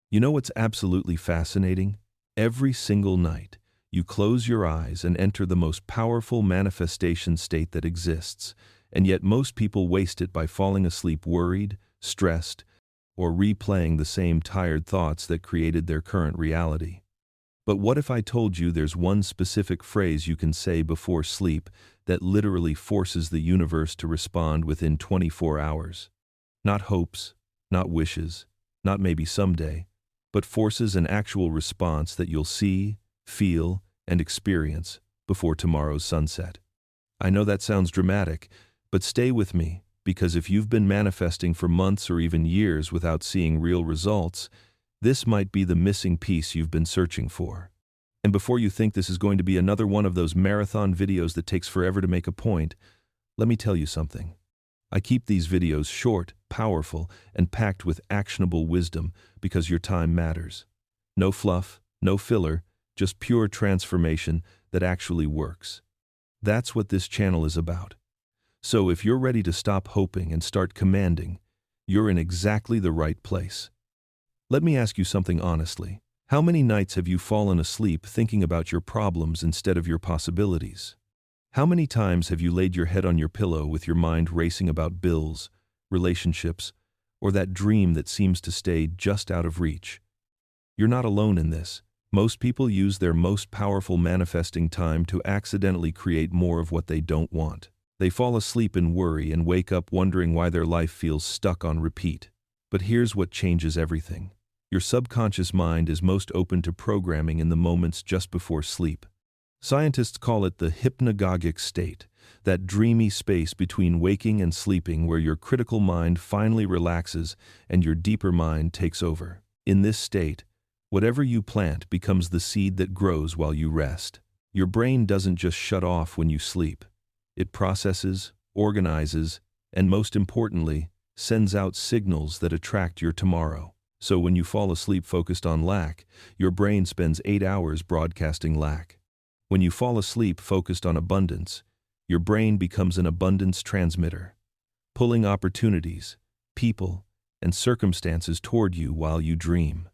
You know what's absolutely fascinating? Every single night, you close your eyes and enter the most powerful manifestation state that exists, and yet most people waste it by falling asleep worried, stressed, or replaying the same tired thoughts that created their current reality. But what if I told you there's one specific phrase you can say before sleep that literally forces the universe to respond within 24 hours? Not hopes, not wishes, not maybe someday, but forces an actual response that you'll see, feel, and experience before tomorrow's sunset. I know that sounds dramatic, but stay with me, because if you've been manifesting for months or even years without seeing real results, this might be the missing piece you've been searching for. And before you think this is going to be another one of those marathon videos that takes forever to make a point, let me tell you something. I keep these videos short, powerful, and packed with actionable wisdom because your time matters. No fluff, no filler, just pure transformation that actually works. That's what this channel is about. So if you're ready to stop hoping and start commanding, you're in exactly the right place. Let me ask you something honestly. How many nights have you fallen asleep thinking about your problems instead of your possibilities? How many times have you laid your head on your pillow with your mind racing about bills, relationships, or that dream that seems to stay just out of reach? You're not alone in this. Most people use their most powerful manifesting time to accidentally create more of what they don't want. They fall asleep in worry and wake up wondering why their life feels stuck on repeat. But here's what changes everything. Your subconscious mind is most open to programming in the moments just before sleep. Scientists call it the hypnagogic state, that dreamy space between waking and sleeping where your critical mind finally relaxes and your deeper mind takes over. In this state, whatever you plant becomes the seed that grows while you rest. Your brain doesn't just shut off when you sleep. It processes, organizes, and most importantly, sends out signals that attract your tomorrow. So when you fall asleep focused on lack, your brain spends 8 hours broadcasting lack. When you fall asleep focused on abundance, your brain becomes an abundance transmitter, pulling opportunities, people, and circumstances toward you while you dream.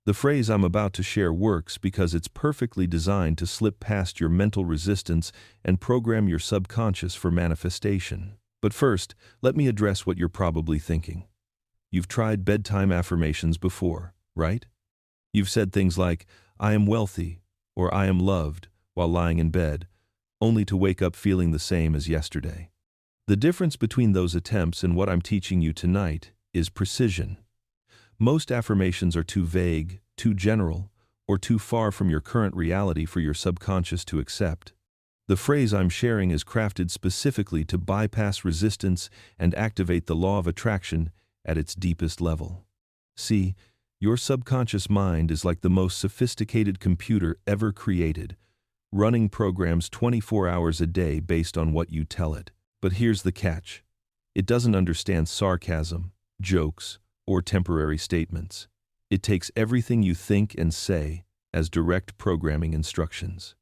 The phrase I'm about to share works because it's perfectly designed to slip past your mental resistance and program your subconscious for manifestation. But first, let me address what you're probably thinking. You've tried bedtime affirmations before, right? You've said things like, "I am wealthy," or "I am loved," while lying in bed, only to wake up feeling the same as yesterday. The difference between those attempts and what I'm teaching you tonight is precision. Most affirmations are too vague, too general, or too far from your current reality for your subconscious to accept. The phrase I'm sharing is crafted specifically to bypass resistance and activate the law of attraction at its deepest level. See, your subconscious mind is like the most sophisticated computer ever created, running programs 24 hours a day based on what you tell it. But here's the catch. It doesn't understand sarcasm, jokes, or temporary statements. It takes everything you think and say as direct programming instructions.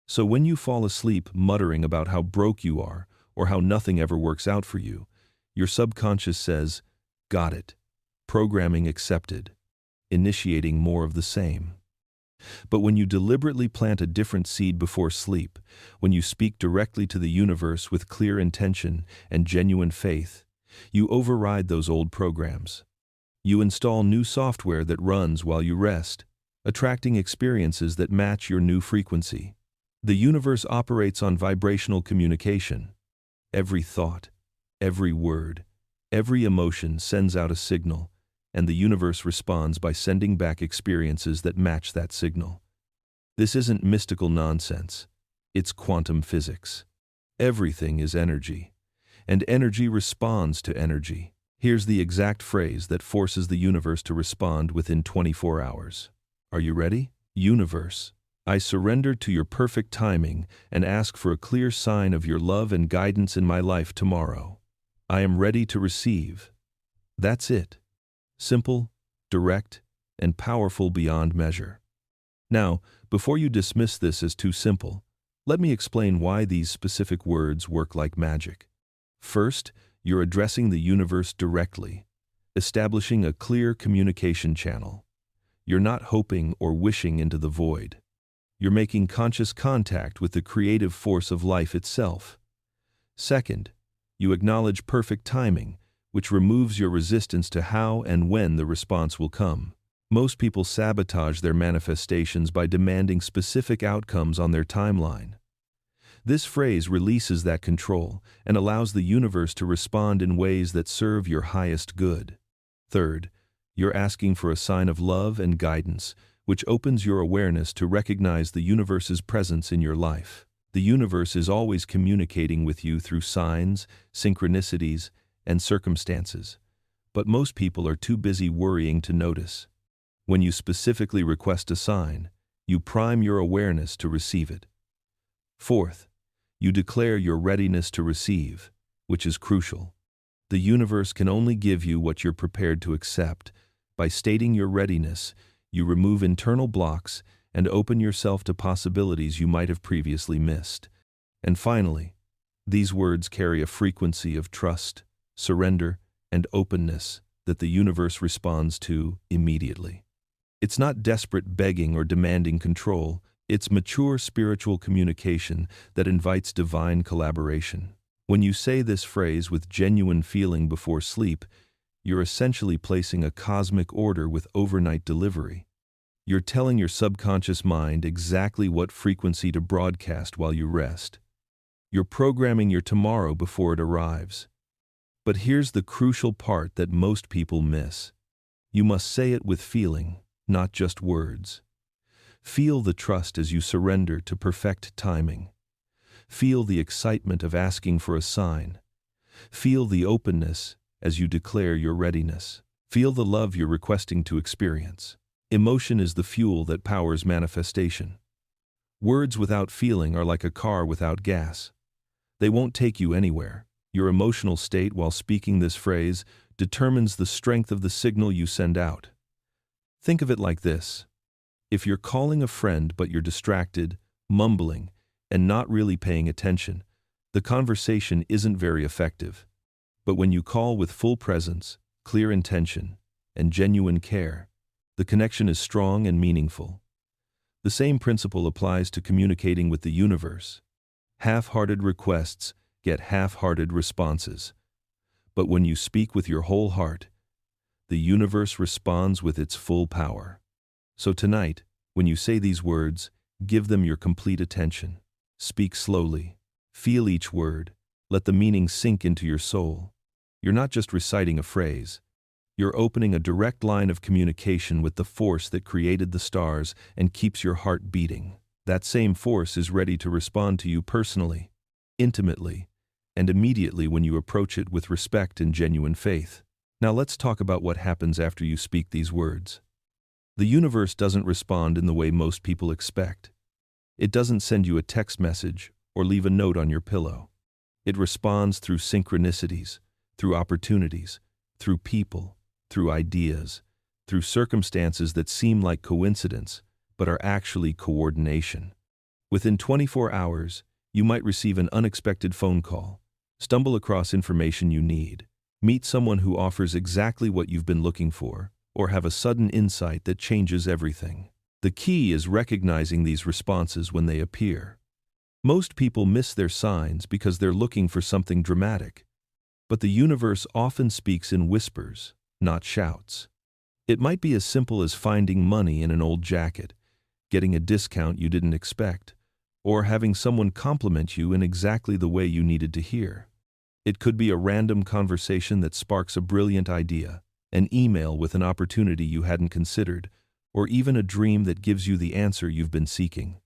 So when you fall asleep muttering about how broke you are or how nothing ever works out for you, your subconscious says, "Got it. Programming accepted," initiating more of the same. But when you deliberately plant a different seed before sleep, when you speak directly to the universe with clear intention and genuine faith, you override those old programs. You install new software that runs while you rest, attracting experiences that match your new frequency. The universe operates on vibrational communication. Every thought, every word, every emotion sends out a signal, and the universe responds by sending back experiences that match that signal. This isn't mystical nonsense. It's quantum physics. Everything is energy, and energy responds to energy. Here's the exact phrase that forces the universe to respond within 24 hours. Are you ready? Universe, I surrender to your perfect timing and ask for a clear sign of your love and guidance in my life tomorrow. I am ready to receive. That's it. Simple, direct, and powerful beyond measure. Now, before you dismiss this as too simple, let me explain why these specific words work like magic. First, you're addressing the universe directly, establishing a clear communication channel. You're not hoping or wishing into the void. You're making conscious contact with the creative force of life itself. Second, you acknowledge perfect timing, which removes your resistance to how and when the response will come. Most people sabotage their manifestations by demanding specific outcomes on their timeline. This phrase releases that control and allows the universe to respond in ways that serve your highest good. Third, you're asking for a sign of love and guidance, which opens your awareness to recognize the universe's presence in your life. The universe is always communicating with you through signs, synchronicities, and circumstances, but most people are too busy worrying to notice. When you specifically request a sign, you prime your awareness to receive it. Fourth, you declare your readiness to receive, which is crucial. The universe can only give you what you're prepared to accept. By stating your readiness, you remove internal blocks and open yourself to possibilities you might have previously missed. And finally, these words carry a frequency of trust, surrender, and openness that the universe responds to immediately. It's not desperate begging or demanding control. It's mature spiritual communication that invites divine collaboration. When you say this phrase with genuine feeling before sleep, you're essentially placing a cosmic order with overnight delivery. You're telling your subconscious mind exactly what frequency to broadcast while you rest. You're programming your tomorrow before it arrives. But here's the crucial part that most people miss. You must say it with feeling, not just words. Feel the trust as you surrender to perfect timing. Feel the excitement of asking for a sign. Feel the openness as you declare your readiness. Feel the love you're requesting to experience. Emotion is the fuel that powers manifestation. Words without feeling are like a car without gas. They won't take you anywhere. Your emotional state while speaking this phrase determines the strength of the signal you send out. Think of it like this. If you're calling a friend but you're distracted, mumbling, and not really paying attention, the conversation isn't very effective. But when you call with full presence, clear intention, and genuine care, the connection is strong and meaningful. The same principle applies to communicating with the universe. Half-hearted requests get half-hearted responses. But when you speak with your whole heart, the universe responds with its full power. So tonight, when you say these words, give them your complete attention. Speak slowly. Feel each word. Let the meaning sink into your soul. You're not just reciting a phrase. You're opening a direct line of communication with the force that created the stars and keeps your heart beating. That same force is ready to respond to you personally, intimately, and immediately when you approach it with respect and genuine faith. Now let's talk about what happens after you speak these words. The universe doesn't respond in the way most people expect. It doesn't send you a text message or leave a note on your pillow. It responds through synchronicities, through opportunities, through people, through ideas, through circumstances that seem like coincidence, but are actually coordination. Within 24 hours, you might receive an unexpected phone call, stumble across information you need, meet someone who offers exactly what you've been looking for, or have a sudden insight that changes everything. The key is recognizing these responses when they appear. Most people miss their signs because they're looking for something dramatic. But the universe often speaks in whispers, not shouts. It might be as simple as finding money in an old jacket, getting a discount you didn't expect, or having someone compliment you in exactly the way you needed to hear. It could be a random conversation that sparks a brilliant idea, an email with an opportunity you hadn't considered, or even a dream that gives you the answer you've been seeking.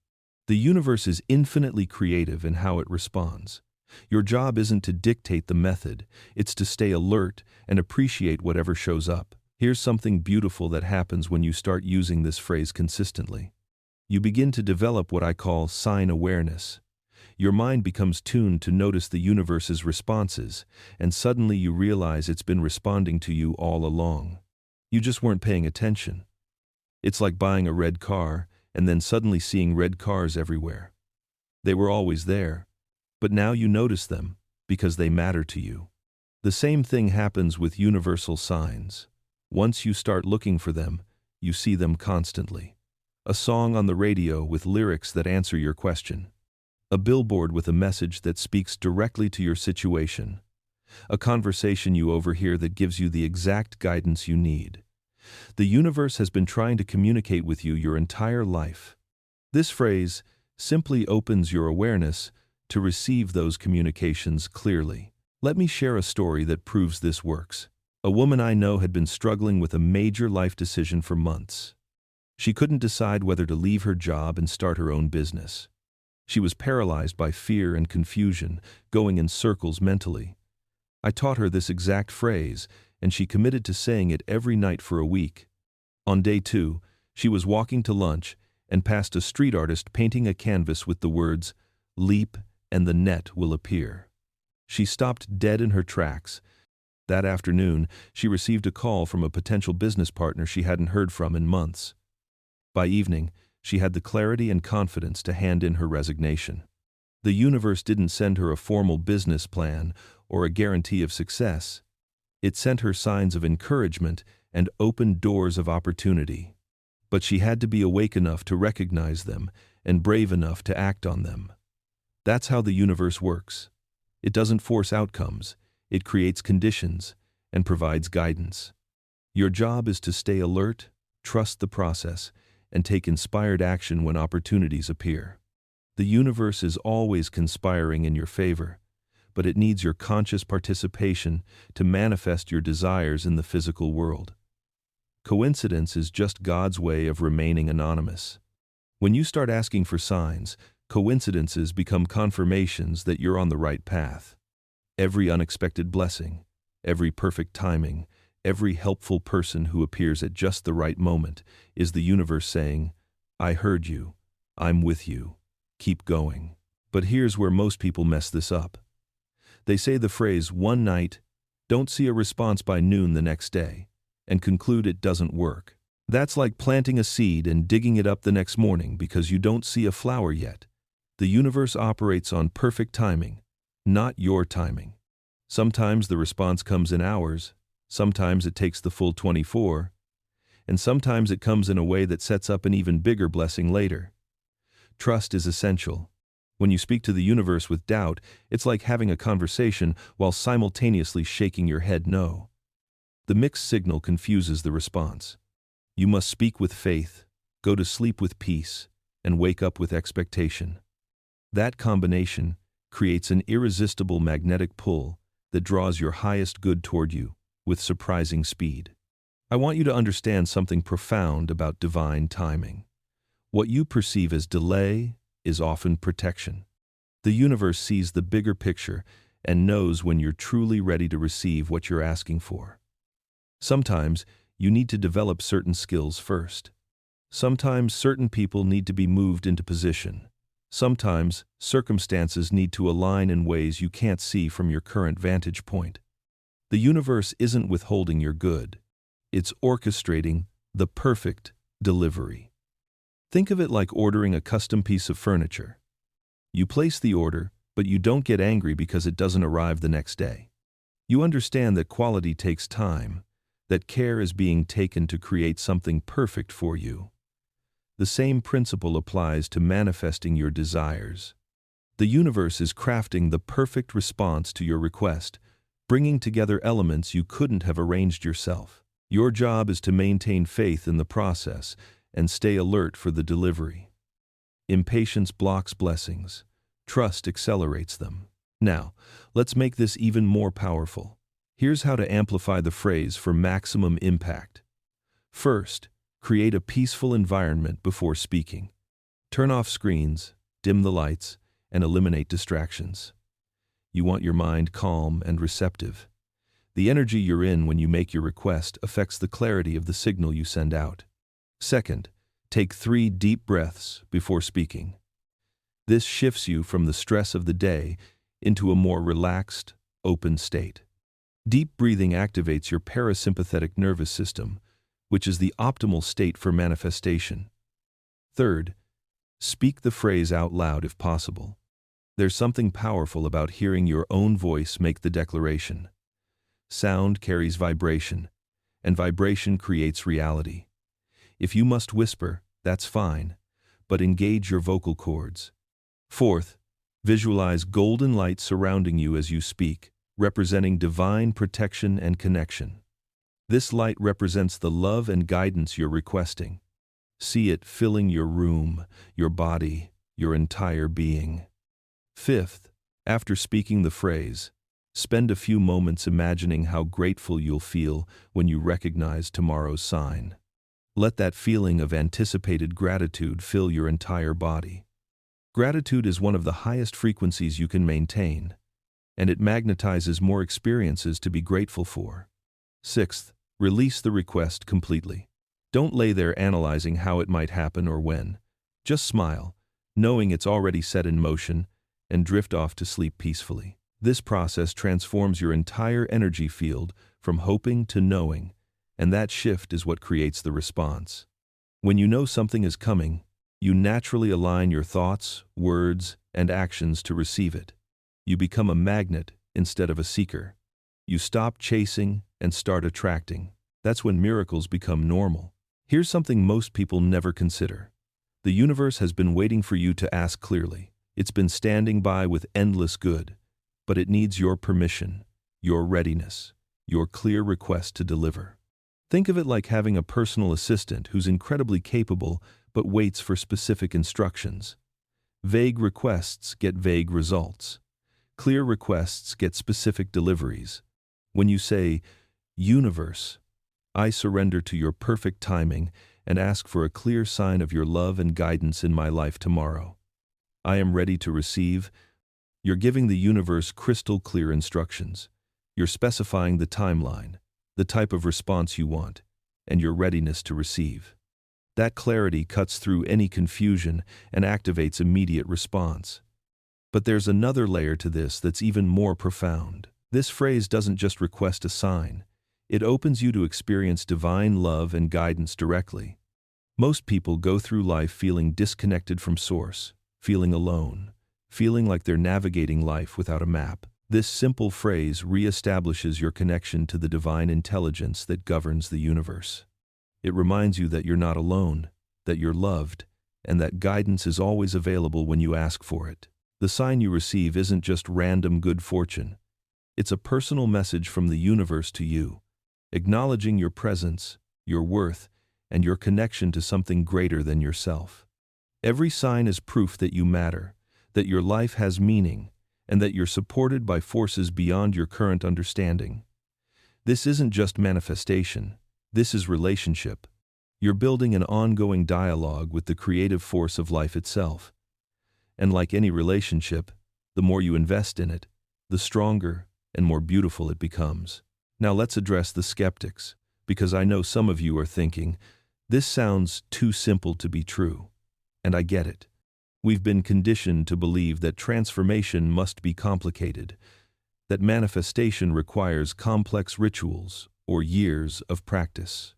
The universe is infinitely creative in how it responds. Your job isn't to dictate the method, it's to stay alert and appreciate whatever shows up. Here's something beautiful that happens when you start using this phrase consistently. You begin to develop what I call sign awareness. Your mind becomes tuned to notice the universe's responses, and suddenly you realize it's been responding to you all along. You just weren't paying attention. It's like buying a red car and then suddenly seeing red cars everywhere. They were always there, but now you notice them because they matter to you. The same thing happens with universal signs. Once you start looking for them, you see them constantly. A song on the radio with lyrics that answer your question. A billboard with a message that speaks directly to your situation. A conversation you overhear that gives you the exact guidance you need. The universe has been trying to communicate with you your entire life. This phrase simply opens your awareness to receive those communications clearly. Let me share a story that proves this works. A woman I know had been struggling with a major life decision for months. She couldn't decide whether to leave her job and start her own business. She was paralyzed by fear and confusion, going in circles mentally. I taught her this exact phrase, and she committed to saying it every night for a week. On day 2, she was walking to lunch and passed a street artist painting a canvas with the words, "Leap and the net will appear." She stopped dead in her tracks. That afternoon, she received a call from a potential business partner she hadn't heard from in months. By evening, she had the clarity and confidence to hand in her resignation. The universe didn't send her a formal business plan or a guarantee of success. It sent her signs of encouragement and opened doors of opportunity. But she had to be awake enough to recognize them and brave enough to act on them. That's how the universe works. It doesn't force outcomes, it creates conditions and provides guidance. Your job is to stay alert, trust the process, and take inspired action when opportunities appear. The universe is always conspiring in your favor, but it needs your conscious participation to manifest your desires in the physical world. Coincidence is just God's way of remaining anonymous. When you start asking for signs, coincidences become confirmations that you're on the right path. Every unexpected blessing, every perfect timing, every helpful person who appears at just the right moment is the universe saying, "I heard you, I'm with you, keep going." But here's where most people mess this up. They say the phrase one night, don't see a response by noon the next day, and conclude it doesn't work. That's like planting a seed and digging it up the next morning because you don't see a flower yet. The universe operates on perfect timing, not your timing. Sometimes the response comes in hours, sometimes it takes the full 24, and sometimes it comes in a way that sets up an even bigger blessing later. Trust is essential. When you speak to the universe with doubt, it's like having a conversation while simultaneously shaking your head no. The mixed signal confuses the response. You must speak with faith, go to sleep with peace, and wake up with expectation. That combination creates an irresistible magnetic pull that draws your highest good toward you with surprising speed. I want you to understand something profound about divine timing. What you perceive as delay is often protection. The universe sees the bigger picture and knows when you're truly ready to receive what you're asking for. Sometimes you need to develop certain skills first. Sometimes certain people need to be moved into position. Sometimes circumstances need to align in ways you can't see from your current vantage point. The universe isn't withholding your good. It's orchestrating the perfect delivery. Think of it like ordering a custom piece of furniture. You place the order, but you don't get angry because it doesn't arrive the next day. You understand that quality takes time, that care is being taken to create something perfect for you. The same principle applies to manifesting your desires. The universe is crafting the perfect response to your request, bringing together elements you couldn't have arranged yourself. Your job is to maintain faith in the process and stay alert for the delivery. Impatience blocks blessings. Trust accelerates them. Now, let's make this even more powerful. Here's how to amplify the phrase for maximum impact. First, create a peaceful environment before speaking. Turn off screens, dim the lights, and eliminate distractions. You want your mind calm and receptive. The energy you're in when you make your request affects the clarity of the signal you send out. Second, take 3 deep breaths before speaking. This shifts you from the stress of the day into a more relaxed, open state. Deep breathing activates your parasympathetic nervous system, which is the optimal state for manifestation. Third, speak the phrase out loud if possible. There's something powerful about hearing your own voice make the declaration. Sound carries vibration, and vibration creates reality. If you must whisper, that's fine, but engage your vocal cords. Fourth, visualize golden light surrounding you as you speak, representing divine protection and connection. This light represents the love and guidance you're requesting. See it filling your room, your body, your entire being. Fifth, after speaking the phrase, spend a few moments imagining how grateful you'll feel when you recognize tomorrow's sign. Let that feeling of anticipated gratitude fill your entire body. Gratitude is one of the highest frequencies you can maintain, and it magnetizes more experiences to be grateful for. Sixth, release the request completely. Don't lay there analyzing how it might happen or when. Just smile, knowing it's already set in motion, and drift off to sleep peacefully. This process transforms your entire energy field from hoping to knowing, and that shift is what creates the response. When you know something is coming, you naturally align your thoughts, words, and actions to receive it. You become a magnet instead of a seeker. You stop chasing and start attracting. That's when miracles become normal. Here's something most people never consider. The universe has been waiting for you to ask clearly. It's been standing by with endless good, but it needs your permission, your readiness, your clear request to deliver. Think of it like having a personal assistant who's incredibly capable but waits for specific instructions. Vague requests get vague results. Clear requests get specific deliveries. When you say, "Universe, I surrender to your perfect timing and ask for a clear sign of your love and guidance in my life tomorrow. I am ready to receive," you're giving the universe crystal clear instructions. You're specifying the timeline, the type of response you want, and your readiness to receive. That clarity cuts through any confusion and activates immediate response. But there's another layer to this that's even more profound. This phrase doesn't just request a sign. It opens you to experience divine love and guidance directly. Most people go through life feeling disconnected from source, feeling alone, feeling like they're navigating life without a map. This simple phrase reestablishes your connection to the divine intelligence that governs the universe. It reminds you that you're not alone, that you're loved, and that guidance is always available when you ask for it. The sign you receive isn't just random good fortune. It's a personal message from the universe to you, acknowledging your presence, your worth, and your connection to something greater than yourself. Every sign is proof that you matter, that your life has meaning, and that you're supported by forces beyond your current understanding. This isn't just manifestation, this is relationship. You're building an ongoing dialogue with the creative force of life itself. And like any relationship, the more you invest in it, the stronger and more beautiful it becomes. Now let's address the skeptics, because I know some of you are thinking, this sounds too simple to be true. And I get it. We've been conditioned to believe that transformation must be complicated, that manifestation requires complex rituals or years of practice.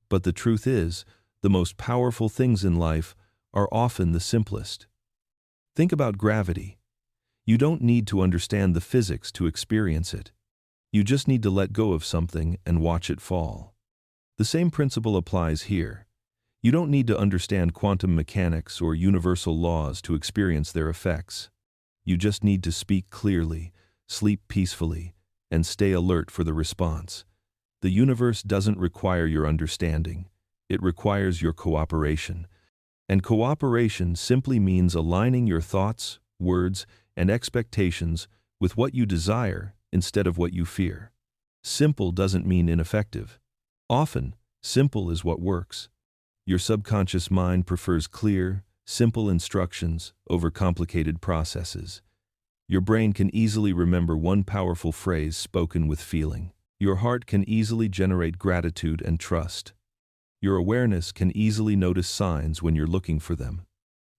But the truth is, the most powerful things in life are often the simplest. Think about gravity. You don't need to understand the physics to experience it. You just need to let go of something and watch it fall. The same principle applies here. You don't need to understand quantum mechanics or universal laws to experience their effects. You just need to speak clearly, sleep peacefully, and stay alert for the response. The universe doesn't require your understanding. It requires your cooperation. And cooperation simply means aligning your thoughts, words, and expectations with what you desire instead of what you fear. Simple doesn't mean ineffective. Often, simple is what works. Your subconscious mind prefers clear, simple instructions over complicated processes. Your brain can easily remember one powerful phrase spoken with feeling. Your heart can easily generate gratitude and trust. Your awareness can easily notice signs when you're looking for them.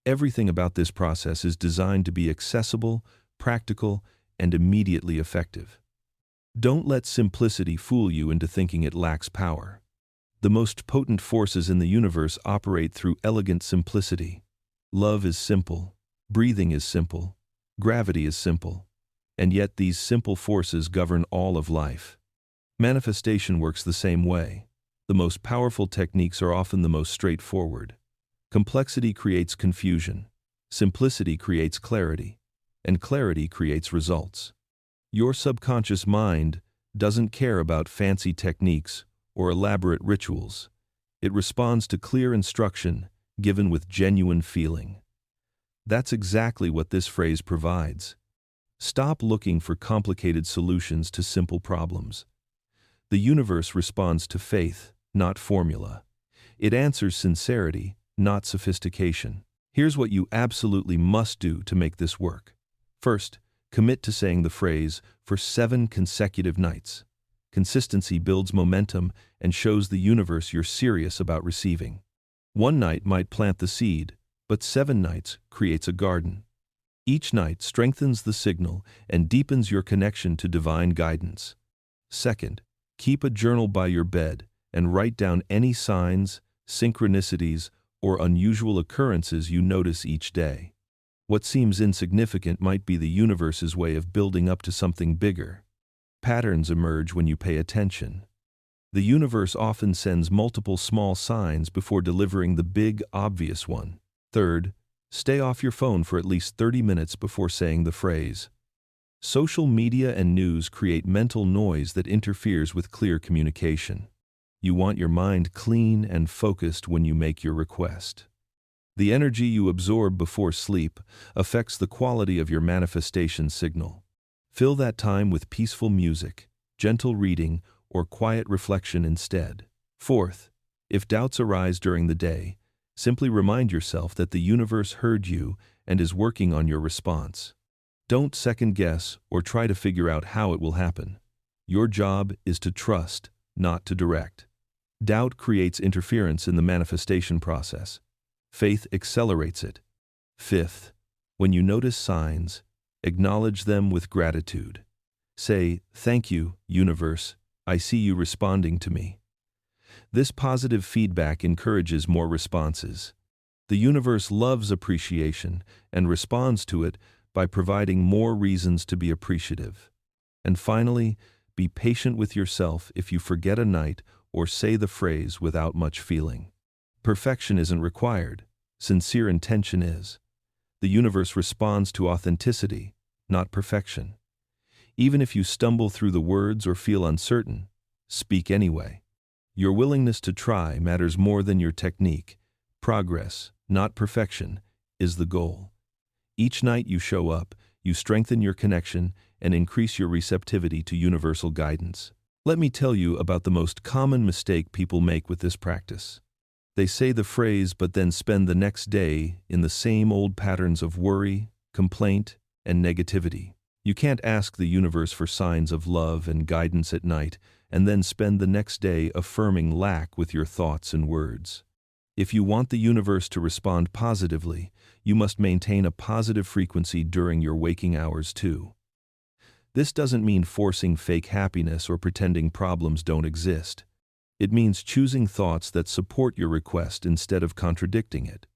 Everything about this process is designed to be accessible, practical, and immediately effective. Don't let simplicity fool you into thinking it lacks power. The most potent forces in the universe operate through elegant simplicity. Love is simple, breathing is simple, gravity is simple, and yet these simple forces govern all of life. Manifestation works the same way. The most powerful techniques are often the most straightforward. Complexity creates confusion, simplicity creates clarity, and clarity creates results. Your subconscious mind doesn't care about fancy techniques or elaborate rituals. It responds to clear instruction given with genuine feeling. That's exactly what this phrase provides. Stop looking for complicated solutions to simple problems. The universe responds to faith, not formula. It answers sincerity, not sophistication. Here's what you absolutely must do to make this work. First, commit to saying the phrase for 7 consecutive nights. Consistency builds momentum and shows the universe you're serious about receiving. One night might plant the seed, but 7 nights creates a garden. Each night strengthens the signal and deepens your connection to divine guidance. Second, keep a journal by your bed and write down any signs, synchronicities, or unusual occurrences you notice each day. What seems insignificant might be the universe's way of building up to something bigger. Patterns emerge when you pay attention. The universe often sends multiple small signs before delivering the big, obvious one. Third, stay off your phone for at least 30 minutes before saying the phrase. Social media and news create mental noise that interferes with clear communication. You want your mind clean and focused when you make your request. The energy you absorb before sleep affects the quality of your manifestation signal. Fill that time with peaceful music, gentle reading, or quiet reflection instead. Fourth, if doubts arise during the day, simply remind yourself that the universe heard you and is working on your response. Don't second-guess or try to figure out how it will happen. Your job is to trust, not to direct. Doubt creates interference in the manifestation process. Faith accelerates it. Fifth, when you notice signs, acknowledge them with gratitude. Say, "Thank you, universe, I see you responding to me." This positive feedback encourages more responses. The universe loves appreciation and responds to it by providing more reasons to be appreciative. And finally, be patient with yourself if you forget a night or say the phrase without much feeling. Perfection isn't required. Sincere intention is. The universe responds to authenticity, not perfection. Even if you stumble through the words or feel uncertain, speak anyway. Your willingness to try matters more than your technique. Progress, not perfection, is the goal. Each night you show up, you strengthen your connection and increase your receptivity to universal guidance. Let me tell you about the most common mistake people make with this practice. They say the phrase but then spend the next day in the same old patterns of worry, complaint, and negativity. You can't ask the universe for signs of love and guidance at night and then spend the next day affirming lack with your thoughts and words. If you want the universe to respond positively, you must maintain a positive frequency during your waking hours too. This doesn't mean forcing fake happiness or pretending problems don't exist. It means choosing thoughts that support your request instead of contradicting it.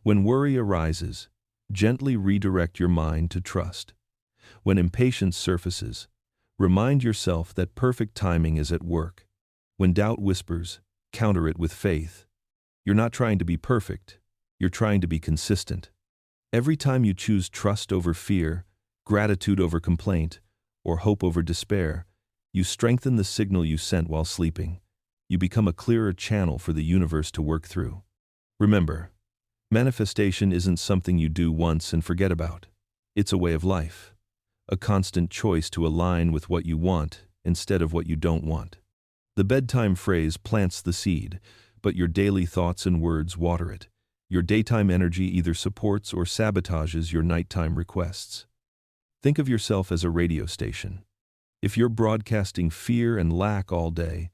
When worry arises, gently redirect your mind to trust. When impatience surfaces, remind yourself that perfect timing is at work. When doubt whispers, counter it with faith. You're not trying to be perfect, you're trying to be consistent. Every time you choose trust over fear, gratitude over complaint, or hope over despair, you strengthen the signal you sent while sleeping. You become a clearer channel for the universe to work through. Remember, manifestation isn't something you do once and forget about. It's a way of life, a constant choice to align with what you want instead of what you don't want. The bedtime phrase plants the seed, but your daily thoughts and words water it. Your daytime energy either supports or sabotages your nighttime requests. Think of yourself as a radio station. If you're broadcasting fear and lack all day,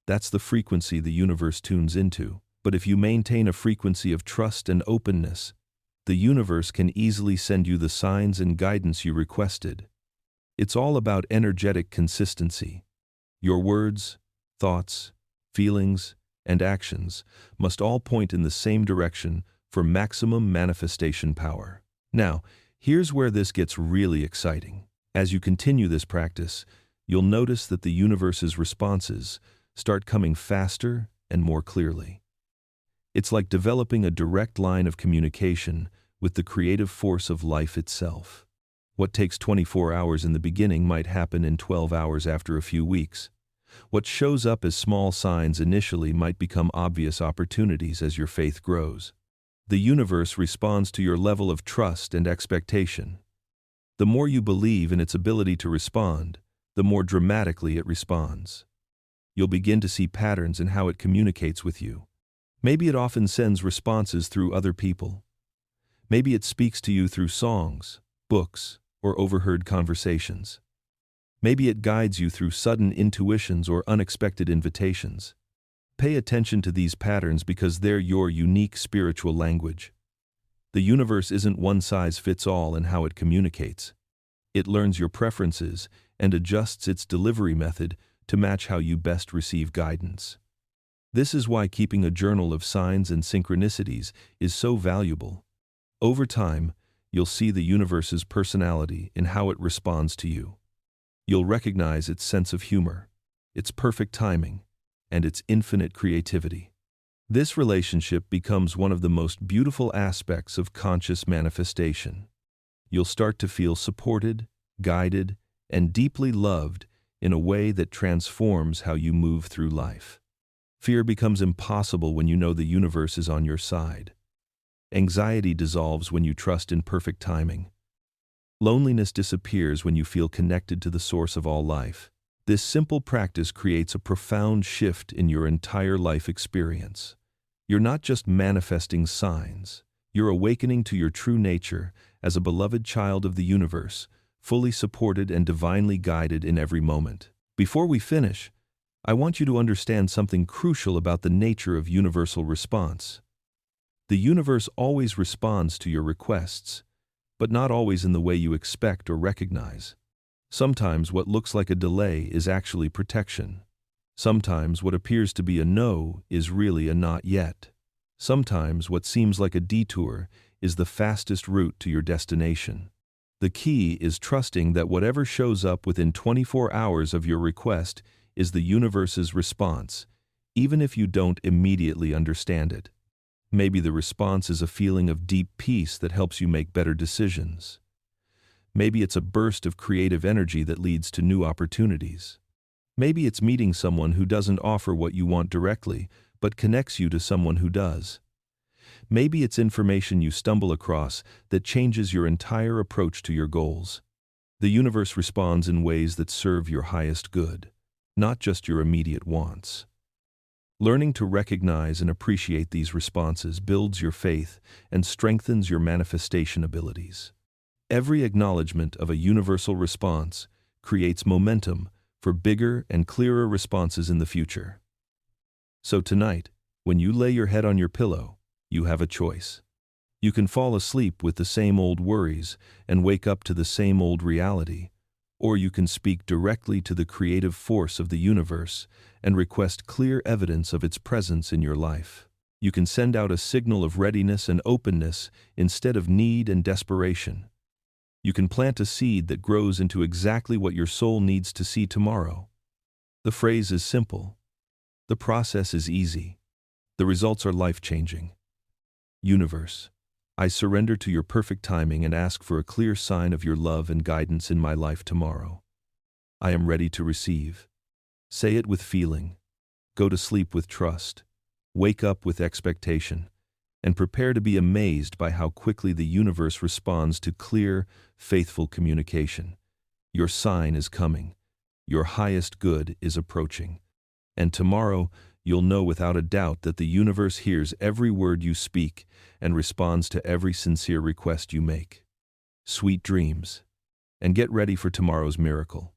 that's the frequency the universe tunes into. But if you maintain a frequency of trust and openness, the universe can easily send you the signs and guidance you requested. It's all about energetic consistency. Your words, thoughts, feelings, and actions must all point in the same direction for maximum manifestation power. Now, here's where this gets really exciting. As you continue this practice, you'll notice that the universe's responses, start coming faster and more clearly. It's like developing a direct line of communication with the creative force of life itself. What takes 24 hours in the beginning might happen in 12 hours after a few weeks. What shows up as small signs initially might become obvious opportunities as your faith grows. The universe responds to your level of trust and expectation. The more you believe in its ability to respond, the more dramatically it responds. You'll begin to see patterns in how it communicates with you. Maybe it often sends responses through other people. Maybe it speaks to you through songs, books, or overheard conversations. Maybe it guides you through sudden intuitions or unexpected invitations. Pay attention to these patterns because they're your unique spiritual language. The universe isn't one size fits all in how it communicates. It learns your preferences and adjusts its delivery method to match how you best receive guidance. This is why keeping a journal of signs and synchronicities is so valuable. Over time, you'll see the universe's personality in how it responds to you. You'll recognize its sense of humor, its perfect timing, and its infinite creativity. This relationship becomes one of the most beautiful aspects of conscious manifestation. You'll start to feel supported, guided, and deeply loved in a way that transforms how you move through life. Fear becomes impossible when you know the universe is on your side. Anxiety dissolves when you trust in perfect timing. Loneliness disappears when you feel connected to the source of all life. This simple practice creates a profound shift in your entire life experience. You're not just manifesting signs. You're awakening to your true nature as a beloved child of the universe, fully supported and divinely guided in every moment. Before we finish, I want you to understand something crucial about the nature of universal response. The universe always responds to your requests, but not always in the way you expect or recognize. Sometimes what looks like a delay is actually protection. Sometimes what appears to be a no is really a not yet. Sometimes what seems like a detour is the fastest route to your destination. The key is trusting that whatever shows up within 24 hours of your request is the universe's response, even if you don't immediately understand it. Maybe the response is a feeling of deep peace that helps you make better decisions. Maybe it's a burst of creative energy that leads to new opportunities. Maybe it's meeting someone who doesn't offer what you want directly, but connects you to someone who does. Maybe it's information you stumble across that changes your entire approach to your goals. The universe responds in ways that serve your highest good, not just your immediate wants. Learning to recognize and appreciate these responses builds your faith and strengthens your manifestation abilities. Every acknowledgement of a universal response creates momentum for bigger and clearer responses in the future. So tonight, when you lay your head on your pillow, you have a choice. You can fall asleep with the same old worries and wake up to the same old reality, or you can speak directly to the creative force of the universe and request clear evidence of its presence in your life. You can send out a signal of readiness and openness instead of need and desperation. You can plant a seed that grows into exactly what your soul needs to see tomorrow. The phrase is simple. The process is easy. The results are life-changing. Universe, I surrender to your perfect timing and ask for a clear sign of your love and guidance in my life tomorrow. I am ready to receive. Say it with feeling. Go to sleep with trust. Wake up with expectation. And prepare to be amazed by how quickly the universe responds to clear, faithful communication. Your sign is coming. Your highest good is approaching. And tomorrow, you'll know without a doubt that the universe hears every word you speak and responds to every sincere request you make. Sweet dreams. And get ready for tomorrow's miracle.